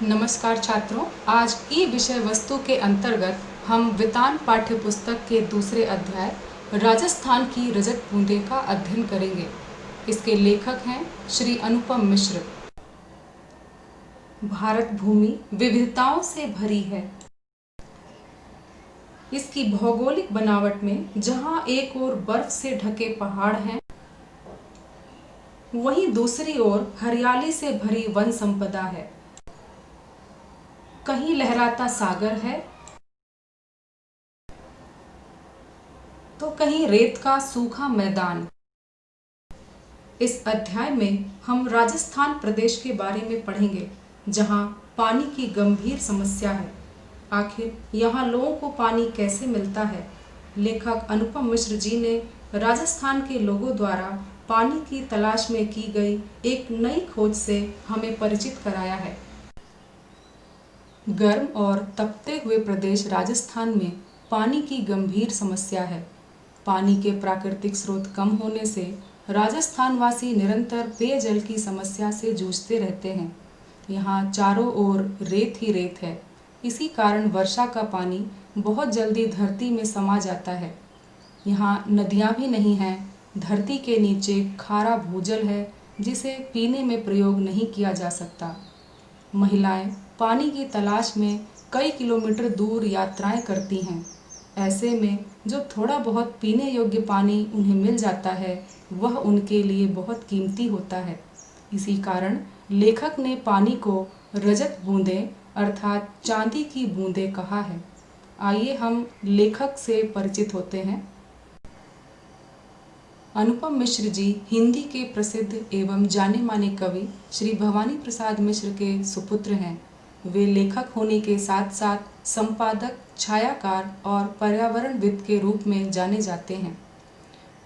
नमस्कार छात्रों, आज ई विषय वस्तु के अंतर्गत हम वितान पाठ्य पुस्तक के दूसरे अध्याय राजस्थान की रजत बूंदें का अध्ययन करेंगे। इसके लेखक हैं श्री अनुपम मिश्र। भारत भूमि विविधताओं से भरी है। इसकी भौगोलिक बनावट में जहां एक ओर बर्फ से ढके पहाड़ हैं, वहीं दूसरी ओर हरियाली से भरी वन संपदा है। कहीं लहराता सागर है तो कहीं रेत का सूखा मैदान। इस अध्याय में हम राजस्थान प्रदेश के बारे में पढ़ेंगे, जहां पानी की गंभीर समस्या है। आखिर यहाँ लोगों को पानी कैसे मिलता है? लेखक अनुपम मिश्र जी ने राजस्थान के लोगों द्वारा पानी की तलाश में की गई एक नई खोज से हमें परिचित कराया है। गर्म और तपते हुए प्रदेश राजस्थान में पानी की गंभीर समस्या है। पानी के प्राकृतिक स्रोत कम होने से राजस्थान वासी निरंतर पेयजल की समस्या से जूझते रहते हैं। यहाँ चारों ओर रेत ही रेत है। इसी कारण वर्षा का पानी बहुत जल्दी धरती में समा जाता है। यहाँ नदियाँ भी नहीं हैं। धरती के नीचे खारा भूजल है, जिसे पीने में प्रयोग नहीं किया जा सकता। महिलाएं पानी की तलाश में कई किलोमीटर दूर यात्राएं करती हैं। ऐसे में जो थोड़ा बहुत पीने योग्य पानी उन्हें मिल जाता है, वह उनके लिए बहुत कीमती होता है। इसी कारण लेखक ने पानी को रजत बूंदें अर्थात चांदी की बूंदें कहा है। आइए हम लेखक से परिचित होते हैं। अनुपम मिश्र जी हिंदी के प्रसिद्ध एवं जाने माने कवि श्री भवानी प्रसाद मिश्र के सुपुत्र हैं। वे लेखक होने के साथ साथ संपादक, छायाकार और पर्यावरणविद के रूप में जाने जाते हैं।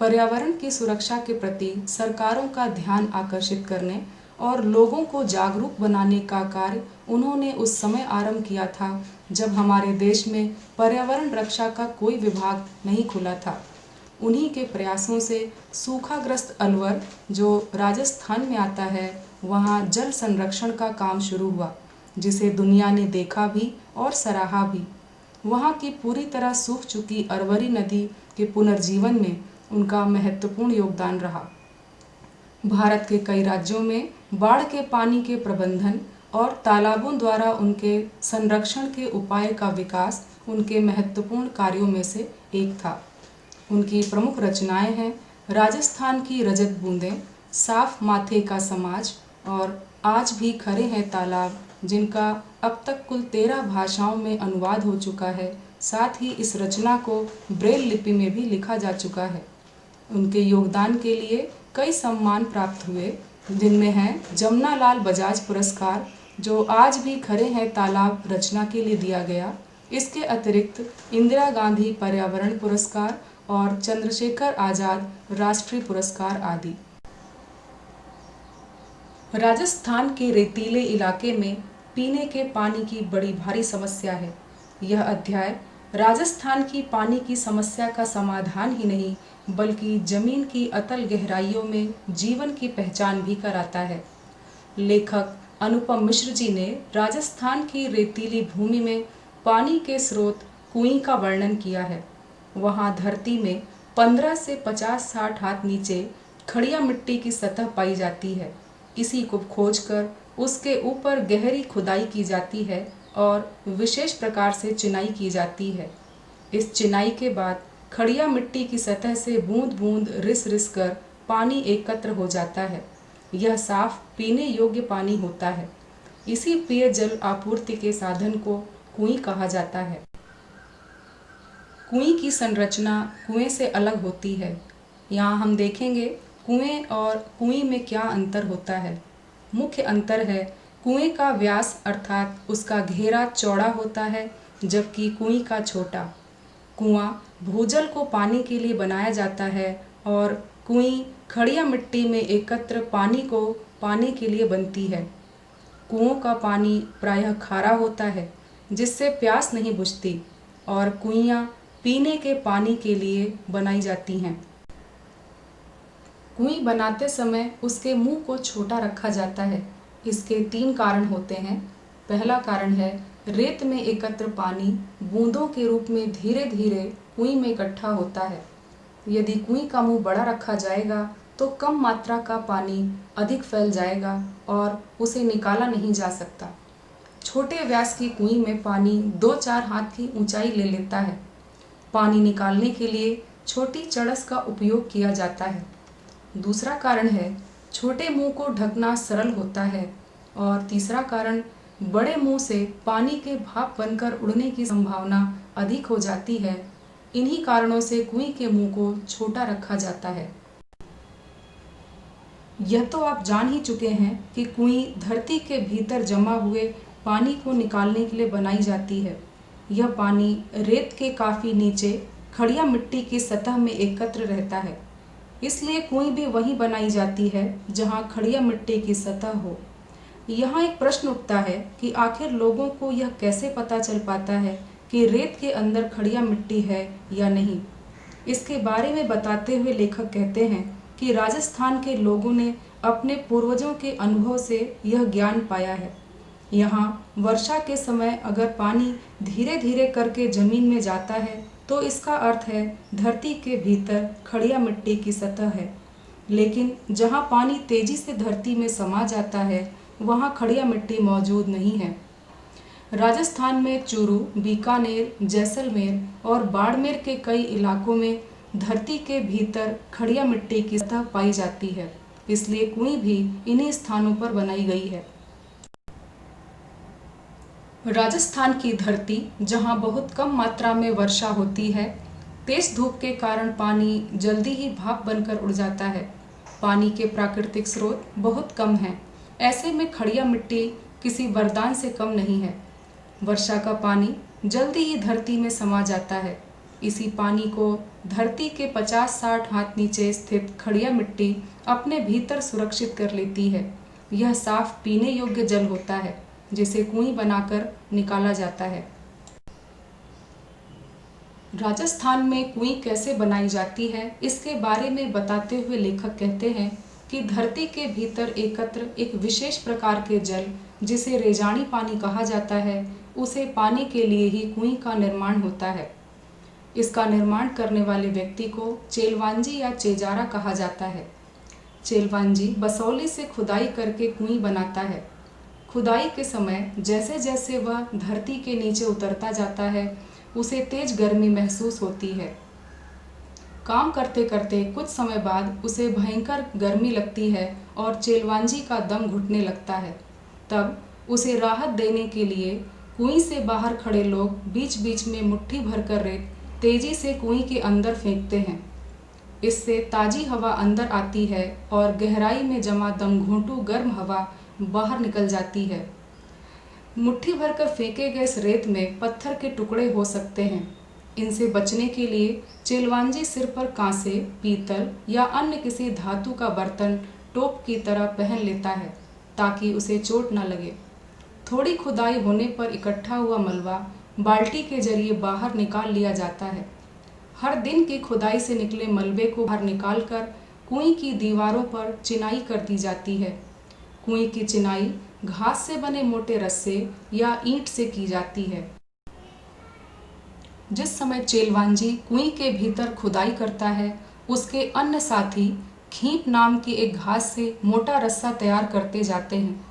पर्यावरण की सुरक्षा के प्रति सरकारों का ध्यान आकर्षित करने और लोगों को जागरूक बनाने का कार्य उन्होंने उस समय आरंभ किया था, जब हमारे देश में पर्यावरण रक्षा का कोई विभाग नहीं खुला था। उन्हीं के प्रयासों से सूखाग्रस्त अलवर, जो राजस्थान में आता है, वहाँ जल संरक्षण का काम शुरू हुआ, जिसे दुनिया ने देखा भी और सराहा भी। वहाँ की पूरी तरह सूख चुकी अरवरी नदी के पुनर्जीवन में उनका महत्वपूर्ण योगदान रहा। भारत के कई राज्यों में बाढ़ के पानी के प्रबंधन और तालाबों द्वारा उनके संरक्षण के उपाय का विकास उनके महत्वपूर्ण कार्यों में से एक था। उनकी प्रमुख रचनाएं हैं राजस्थान की रजत बूंदें, साफ माथे का समाज और आज भी खरे हैं तालाब, जिनका अब तक कुल 13 भाषाओं में अनुवाद हो चुका है। साथ ही इस रचना को ब्रेल लिपि में भी लिखा जा चुका है। उनके योगदान के लिए कई सम्मान प्राप्त हुए, जिनमें हैं जमनालाल बजाज पुरस्कार, जो आज भी खरे हैं तालाब रचना के लिए दिया गया। इसके अतिरिक्त इंदिरा गांधी पर्यावरण पुरस्कार और चंद्रशेखर आजाद राष्ट्रीय पुरस्कार आदि। राजस्थान के रेतीले इलाके में पीने के पानी की बड़ी भारी समस्या है। यह अध्याय राजस्थान की पानी की समस्या का समाधान ही नहीं, बल्कि जमीन की अतल गहराइयों में जीवन की पहचान भी कराता है। लेखक अनुपम मिश्र जी ने राजस्थान की रेतीली भूमि में पानी के स्रोत कुएं का वर्णन किया है। वहाँ धरती में 15 से 50-60 हाथ नीचे खड़िया मिट्टी की सतह पाई जाती है। इसी को खोजकर उसके ऊपर गहरी खुदाई की जाती है और विशेष प्रकार से चिनाई की जाती है। इस चिनाई के बाद खड़िया मिट्टी की सतह से बूंद बूंद रिस रिस कर पानी एकत्र हो जाता है। यह साफ पीने योग्य पानी होता है। इसी पेयजल आपूर्ति के साधन को कुएं कहा जाता है। कुएं की संरचना कुएं से अलग होती है। यहाँ हम देखेंगे कुएं और कुएं में क्या अंतर होता है। मुख्य अंतर है कुएं का व्यास अर्थात उसका घेरा चौड़ा होता है, जबकि कुएं का छोटा। कुआं भूजल को पाने के लिए बनाया जाता है और कुएं खड़िया मिट्टी में एकत्र पानी को पाने के लिए बनती है। कुओं का पानी प्रायः खारा होता है, जिससे प्यास नहीं बुझती, और कुइयाँ पीने के पानी के लिए बनाई जाती हैं। कुएं बनाते समय उसके मुंह को छोटा रखा जाता है। इसके 3 कारण होते हैं। पहला कारण है रेत में एकत्र पानी बूंदों के रूप में धीरे धीरे कुएं में इकट्ठा होता है। यदि कुएं का मुंह बड़ा रखा जाएगा तो कम मात्रा का पानी अधिक फैल जाएगा और उसे निकाला नहीं जा सकता। छोटे व्यास की कुएं में पानी 2-4 हाथ की ऊंचाई ले लेता है। पानी निकालने के लिए छोटी चड़स का उपयोग किया जाता है। दूसरा कारण है छोटे मुंह को ढकना सरल होता है और तीसरा कारण बड़े मुंह से पानी के भाप बनकर उड़ने की संभावना अधिक हो जाती है। इन्हीं कारणों से कुएं के मुंह को छोटा रखा जाता है। यह तो आप जान ही चुके हैं कि कुएं धरती के भीतर जमा हुए पानी को निकालने के लिए बनाई जाती है। यह पानी रेत के काफी नीचे खड़िया मिट्टी की सतह में एकत्र रहता है, इसलिए कुएं भी वहीं बनाई जाती है जहां खड़िया मिट्टी की सतह हो। यहाँ एक प्रश्न उठता है कि आखिर लोगों को यह कैसे पता चल पाता है कि रेत के अंदर खड़िया मिट्टी है या नहीं। इसके बारे में बताते हुए लेखक कहते हैं कि राजस्थान के लोगों ने अपने पूर्वजों के अनुभव से यह ज्ञान पाया है। यहाँ वर्षा के समय अगर पानी धीरे धीरे करके जमीन में जाता है तो इसका अर्थ है धरती के भीतर खड़िया मिट्टी की सतह है, लेकिन जहाँ पानी तेजी से धरती में समा जाता है वहाँ खड़िया मिट्टी मौजूद नहीं है। राजस्थान में चूरू, बीकानेर, जैसलमेर और बाड़मेर के कई इलाकों में धरती के भीतर खड़िया मिट्टी की सतह पाई जाती है, इसलिए कुएं भी इन्हीं स्थानों पर बनाई गई है। राजस्थान की धरती जहां बहुत कम मात्रा में वर्षा होती है, तेज धूप के कारण पानी जल्दी ही भाप बनकर उड़ जाता है। पानी के प्राकृतिक स्रोत बहुत कम हैं। ऐसे में खड़िया मिट्टी किसी वरदान से कम नहीं है। वर्षा का पानी जल्दी ही धरती में समा जाता है। इसी पानी को धरती के 50-60 हाथ नीचे स्थित खड़िया मिट्टी अपने भीतर सुरक्षित कर लेती है। यह साफ पीने योग्य जल होता है जिसे कुएं बनाकर निकाला जाता है। राजस्थान में कुएं कैसे बनाई जाती है इसके बारे में बताते हुए लेखक कहते हैं कि धरती के भीतर एकत्र एक विशेष प्रकार के जल जिसे रेजानी पानी कहा जाता है, उसे पाने के लिए ही कुएं का निर्माण होता है। इसका निर्माण करने वाले व्यक्ति को चेलवांजी या चेजारा कहा जाता है। चेलवांजी बसौली से खुदाई करके कुएं बनाता है। खुदाई के समय जैसे जैसे वह धरती के नीचे उतरता जाता है उसे तेज गर्मी महसूस होती है। काम करते करते कुछ समय बाद उसे भयंकर गर्मी लगती है और चेलवांजी का दम घुटने लगता है। तब उसे राहत देने के लिए कुएं से बाहर खड़े लोग बीच बीच में मुट्ठी भरकर रेत तेजी से कुएं के अंदर फेंकते हैं। इससे ताजी हवा अंदर आती है और गहराई में जमा दमघोंटू गर्म हवा बाहर निकल जाती है। मुट्ठी भरकर फेंके गए इस रेत में पत्थर के टुकड़े हो सकते हैं। इनसे बचने के लिए चेलवांजी सिर पर कांसे, पीतल या अन्य किसी धातु का बर्तन टोप की तरह पहन लेता है ताकि उसे चोट न लगे। थोड़ी खुदाई होने पर इकट्ठा हुआ मलबा बाल्टी के जरिए बाहर निकाल लिया जाता है। हर दिन की खुदाई से निकले मलबे को बाहर निकालकर कुएं की दीवारों पर चिनाई कर दी जाती है। कुएं की चिनाई घास से बने मोटे रस्से या ईंट से की जाती है। जिस समय चेलवांजी कुएं के भीतर खुदाई करता है, उसके अन्य साथी खींप नाम की एक घास से मोटा रस्सा तैयार करते जाते हैं।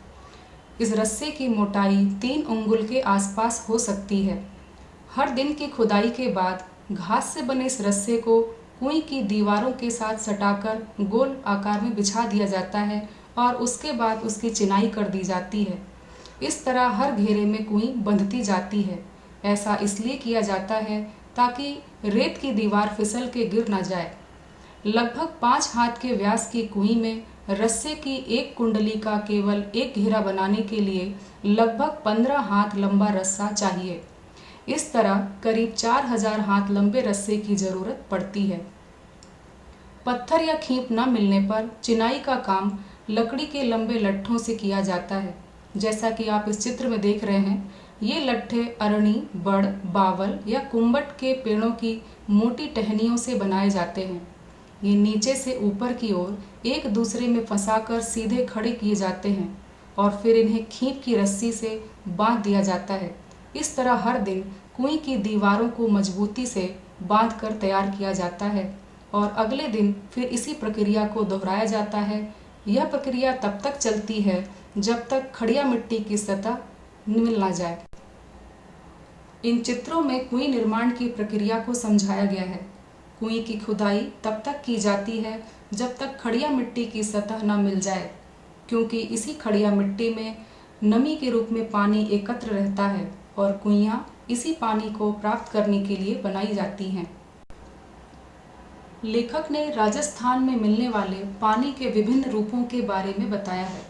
इस रस्से की मोटाई 3 अंगुल के आसपास हो सकती है। हर दिन की खुदाई के बाद घास से बने इस रस्से को कुएं की दीवारों के साथ सटाकर गोल आकार में बिछा दिया जाता है और उसके बाद उसकी चिनाई कर दी जाती है। इस तरह हर घेरे में कुएं बंधती जाती है। ऐसा इसलिए किया जाता है ताकि रेत की दीवार फिसल के गिर न जाए। लगभग 5 हाथ के व्यास की कुएं में रस्से की एक कुंडली का केवल एक घेरा बनाने के लिए लगभग 15 हाथ लंबा रस्सा चाहिए। इस तरह करीब 4000 हाथ लंबे रस्से की जरूरत पड़ती है। पत्थर या खींप न मिलने पर चिनाई का काम लकड़ी के लंबे लट्ठों से किया जाता है। जैसा कि आप इस चित्र में देख रहे हैं, ये लट्ठे अरणी, बड़, बावल या कुम्बट के पेड़ों की मोटी टहनियों से बनाए जाते हैं। ये नीचे से ऊपर की ओर एक दूसरे में फंसाकर सीधे खड़े किए जाते हैं। और फिर इन्हें खींप की रस्सी से बांध दिया जाता है। इस तरह हर दिन कुएं की दीवारों को मजबूती से बांध कर तैयार किया जाता है और अगले दिन फिर इसी प्रक्रिया को दोहराया जाता है। यह प्रक्रिया तब तक चलती है जब तक खड़िया मिट्टी की सतह मिल ना जाए। इन चित्रों में कुएं निर्माण की प्रक्रिया को समझाया गया है। कुएं की खुदाई तब तक की जाती है जब तक खड़िया मिट्टी की सतह न मिल जाए, क्योंकि इसी खड़िया मिट्टी में नमी के रूप में पानी एकत्र रहता है और कुइयां इसी पानी को प्राप्त करने के लिए बनाई जाती हैं। लेखक ने राजस्थान में मिलने वाले पानी के विभिन्न रूपों के बारे में बताया है।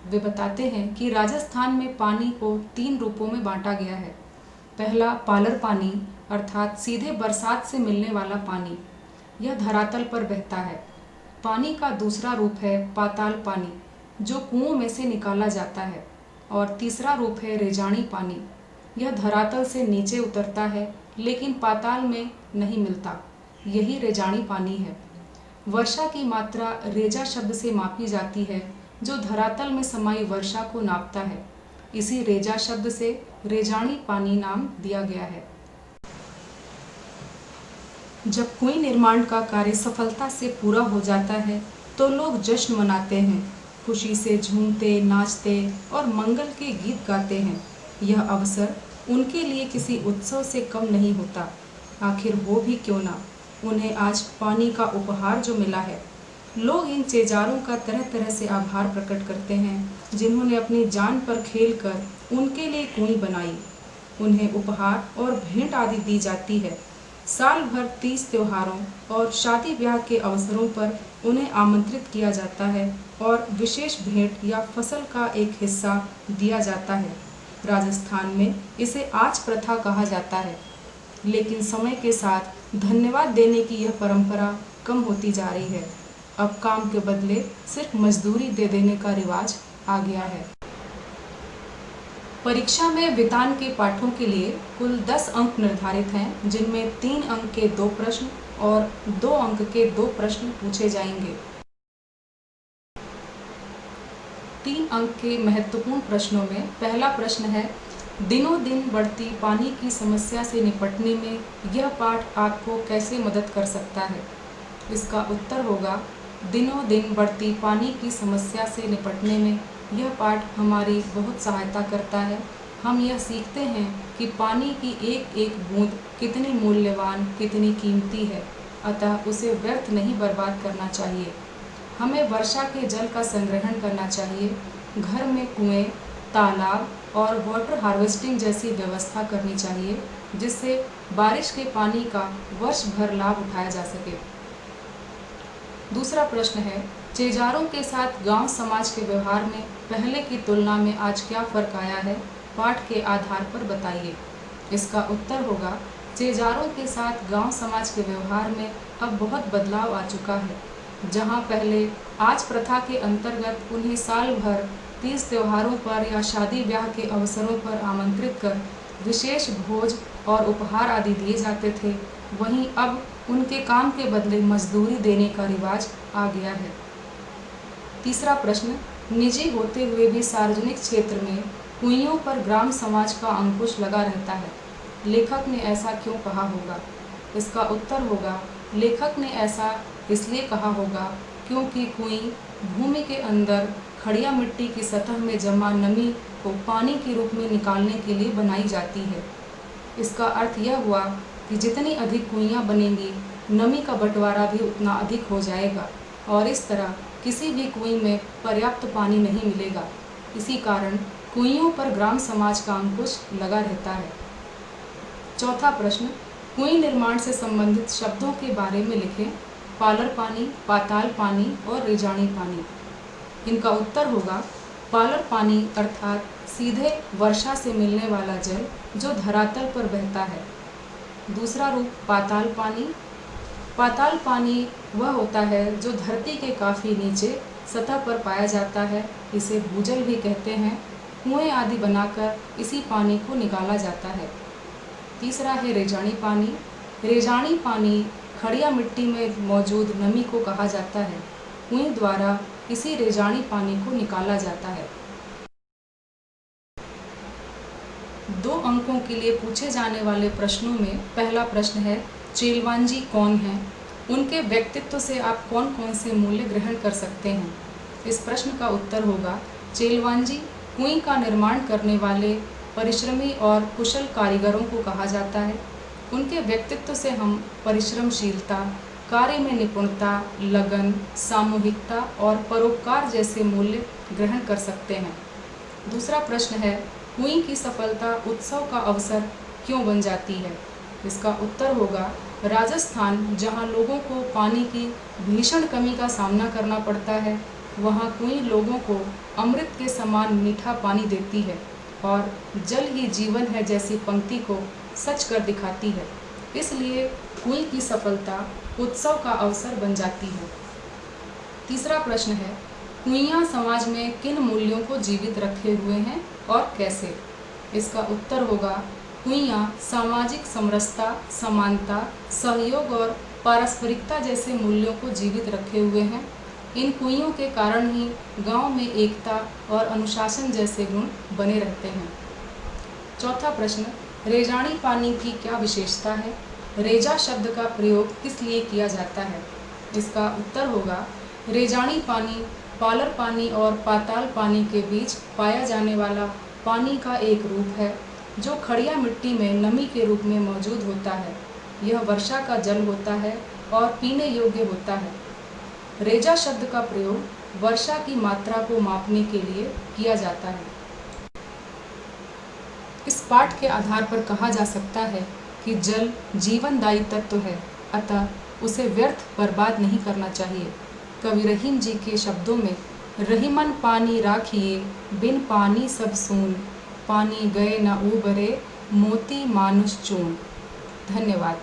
वे बताते हैं कि राजस्थान में पानी को 3 रूपों में बांटा गया है। पहला पालर पानी, अर्थात सीधे बरसात से मिलने वाला पानी, यह धरातल पर बहता है। पानी का दूसरा रूप है पाताल पानी, जो कुओं में से निकाला जाता है। और तीसरा रूप है रेजानी पानी, यह धरातल से नीचे उतरता है लेकिन पाताल में नहीं मिलता। यही रेजानी पानी है। वर्षा की मात्रा रेजा शब्द से मापी जाती है, जो धरातल में समाई वर्षा को नापता है। इसी रेजा शब्द से रेजानी पानी नाम दिया गया है। जब कुएं निर्माण का कार्य सफलता से पूरा हो जाता है तो लोग जश्न मनाते हैं, खुशी से झूमते, नाचते और मंगल के गीत गाते हैं। यह अवसर उनके लिए किसी उत्सव से कम नहीं होता। आखिर हो भी क्यों ना, उन्हें आज पानी का उपहार जो मिला है। लोग इन चेजारों का तरह तरह से आभार प्रकट करते हैं, जिन्होंने अपनी जान पर खेलकर उनके लिए कुएं बनाई। उन्हें उपहार और भेंट आदि दी जाती है। साल भर 30 त्योहारों और शादी ब्याह के अवसरों पर उन्हें आमंत्रित किया जाता है और विशेष भेंट या फसल का एक हिस्सा दिया जाता है। राजस्थान में इसे आज प्रथा कहा जाता है, लेकिन समय के साथ धन्यवाद देने की यह परंपरा कम होती जा रही है। अब काम के बदले सिर्फ मजदूरी दे देने का रिवाज आ गया है। परीक्षा में वितान के पाठों के लिए कुल 10 अंक निर्धारित हैं, जिनमें 3 अंक के 2 प्रश्न और 2 अंक के 2 प्रश्न पूछे जाएंगे। 3 अंक के महत्वपूर्ण प्रश्नों में पहला प्रश्न है, दिनों दिन बढ़ती पानी की समस्या से निपटने में यह पाठ आपको कैसे मदद कर सकता है? इसका उत्तर होगा, दिनों दिन बढ़ती पानी की समस्या से निपटने में यह पाठ हमारी बहुत सहायता करता है। हम यह सीखते हैं कि पानी की एक एक बूंद कितनी मूल्यवान, कितनी कीमती है, अतः उसे व्यर्थ नहीं बर्बाद करना चाहिए। हमें वर्षा के जल का संग्रहण करना चाहिए। घर में कुएं, तालाब और वाटर हार्वेस्टिंग जैसी व्यवस्था करनी चाहिए, जिससे बारिश के पानी का वर्ष भर लाभ उठाया जा सके। दूसरा प्रश्न है, चेजारों के साथ गांव समाज के व्यवहार में पहले की तुलना में आज क्या फर्क आया है? पाठ के आधार पर बताइए। इसका उत्तर होगा, चेजारों के साथ गांव समाज के व्यवहार में अब बहुत बदलाव आ चुका है। जहां पहले आज प्रथा के अंतर्गत उन्हें साल भर 30 त्योहारों पर या शादी ब्याह के अवसरों पर आमंत्रित कर विशेष भोज और उपहार आदि दिए जाते थे, वहीं अब उनके काम के बदले मजदूरी देने का रिवाज आ गया है। तीसरा प्रश्न, निजी होते हुए भी सार्वजनिक क्षेत्र में कुइयों पर ग्राम समाज का अंकुश लगा रहता है। लेखक ने ऐसा क्यों कहा होगा? इसका उत्तर होगा, लेखक ने ऐसा इसलिए कहा होगा क्योंकि कुएं भूमि के अंदर खड़िया मिट्टी की सतह में जमा नमी को पानी के रूप में निकालने के लिए बनाई जाती है। इसका अर्थ यह हुआ कि जितनी अधिक कुइयां बनेंगी, नमी का बंटवारा भी उतना अधिक हो जाएगा और इस तरह किसी भी कुएं में पर्याप्त पानी नहीं मिलेगा। इसी कारण कुइयों पर ग्राम समाज का अंकुश लगा रहता है। चौथा प्रश्न, कुएं निर्माण से संबंधित शब्दों के बारे में लिखें। पालर पानी, पाताल पानी और रेजानी पानी। इनका उत्तर होगा, पालर पानी अर्थात सीधे वर्षा से मिलने वाला जल जो धरातल पर बहता है। दूसरा रूप पाताल पानी। पाताल पानी वह होता है जो धरती के काफ़ी नीचे सतह पर पाया जाता है। इसे भूजल भी कहते हैं। कुएं आदि बनाकर इसी पानी को निकाला जाता है। तीसरा है रेजानी पानी। रेजानी पानी खड़िया मिट्टी में मौजूद नमी को कहा जाता है। कुएं द्वारा इसी रेजानी पानी को निकाला जाता है। 2 अंकों के लिए पूछे जाने वाले प्रश्नों में पहला प्रश्न है, चेलवांजी कौन है? उनके व्यक्तित्व से आप कौन कौन से मूल्य ग्रहण कर सकते हैं? इस प्रश्न का उत्तर होगा, चेलवांजी कुएं का निर्माण करने वाले परिश्रमी और कुशल कारीगरों को कहा जाता है। उनके व्यक्तित्व से हम परिश्रमशीलता, कार्य में निपुणता, लगन, सामूहिकता और परोपकार जैसे मूल्य ग्रहण कर सकते हैं। दूसरा प्रश्न है, कुएं की सफलता उत्सव का अवसर क्यों बन जाती है? इसका उत्तर होगा, राजस्थान जहां लोगों को पानी की भीषण कमी का सामना करना पड़ता है, वहां कुएं लोगों को अमृत के समान मीठा पानी देती है और जल ही जीवन है जैसी पंक्ति को सच कर दिखाती है। इसलिए कुएं की सफलता उत्सव का अवसर बन जाती है। तीसरा प्रश्न है, कुइयाँ समाज में किन मूल्यों को जीवित रखे हुए हैं और कैसे? इसका उत्तर होगा, कुइयाँ सामाजिक समरसता, समानता, सहयोग और पारस्परिकता जैसे मूल्यों को जीवित रखे हुए हैं। इन कुइयों के कारण ही गांव में एकता और अनुशासन जैसे गुण बने रहते हैं। चौथा प्रश्न, रेजानी पानी की क्या विशेषता है? रेजा शब्द का प्रयोग किस लिए किया जाता है? इसका उत्तर होगा, रेजानी पानी पालर पानी और पाताल पानी के बीच पाया जाने वाला पानी का एक रूप है जो खड़िया मिट्टी में नमी के रूप में मौजूद होता है। यह वर्षा का जल होता है और पीने योग्य होता है। रेजा शब्द का प्रयोग वर्षा की मात्रा को मापने के लिए किया जाता है। इस पाठ के आधार पर कहा जा सकता है कि जल जीवनदायी तत्व है, अतः उसे व्यर्थ बर्बाद नहीं करना चाहिए। कवि रहीम जी के शब्दों में, रहीमन पानी राखिए, बिन पानी सब सून, पानी गए न उबरे, मोती मानुष चून। धन्यवाद।